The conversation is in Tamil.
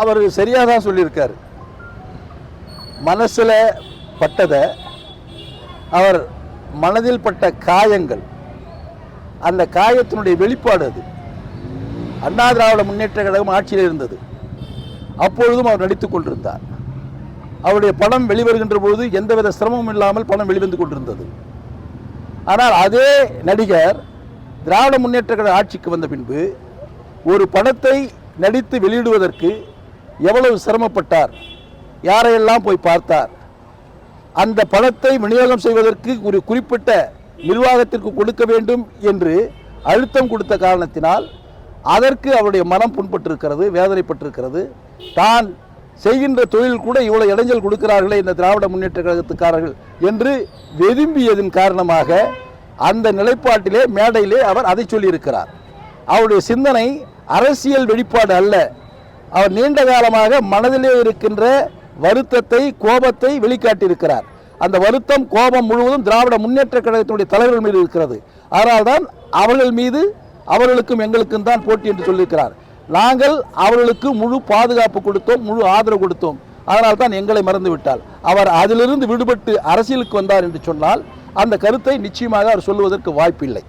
அவர் சரியாக தான் சொல்லியிருக்கார். மனசில் பட்டதை, அவர் மனதில் பட்ட காயங்கள், அந்த காயத்தினுடைய வெளிப்பாடு அது. அண்ணா திராவிட முன்னேற்ற கழகம் ஆட்சியில் இருந்தது. அப்பொழுதும் அவர் நடித்துக் கொண்டிருந்தார். அவருடைய படம் வெளிவருகின்ற போது எந்தவித சிரமமும் இல்லாமல் படம் வெளிவந்து கொண்டிருந்தது. ஆனால் அதே நடிகர் திராவிட முன்னேற்ற கழக ஆட்சிக்கு வந்த பின்பு ஒரு படத்தை நடித்து வெளியிடுவதற்கு எவ்வளவு சிரமப்பட்டார், யாரையெல்லாம் போய் பார்த்தார், அந்த படத்தை விநியோகம் செய்வதற்கு ஒரு குறிப்பிட்ட நிர்வாகத்திற்கு கொடுக்க வேண்டும் என்று அழுத்தம் கொடுத்த காரணத்தினால் அதற்கு அவருடைய மனம் புண்பட்டிருக்கிறது, வேதனைப்பட்டிருக்கிறது. தான் செய்கின்ற தொழில் கூட இவ்வளவு இடைஞ்சல் கொடுக்கிறார்களே இந்த திராவிட முன்னேற்ற கழகத்துக்காரர்கள் என்று வெதும்பியதன் காரணமாக அந்த நிலைப்பாட்டிலே மேடையிலே அவர் அதை சொல்லியிருக்கிறார். அவருடைய சிந்தனை அரசியல் வெளிப்பாடு அல்ல. அவர் நீண்ட காலமாக மனதிலே இருக்கின்ற வருத்தத்தை, கோபத்தை வெளிக்காட்டியிருக்கிறார். அந்த வருத்தம், கோபம் முழுவதும் திராவிட முன்னேற்ற கழகத்தினுடைய தலைவர்கள் மீது இருக்கிறது. அதனால்தான் அவர்கள் மீது அவர்களுக்கும் எங்களுக்கும் தான் போட்டி என்று சொல்லியிருக்கிறார். நாங்கள் அவர்களுக்கு முழு பாதுகாப்பு கொடுத்தோம், முழு ஆதரவு கொடுத்தோம். அதனால் தான் எங்களை மறந்து விட்டால் அவர் அதிலிருந்து விடுபட்டு அரசியலுக்கு வந்தார் என்று சொன்னால் அந்த கருத்தை நிச்சயமாக அவர் சொல்லுவதற்கு வாய்ப்பில்லை.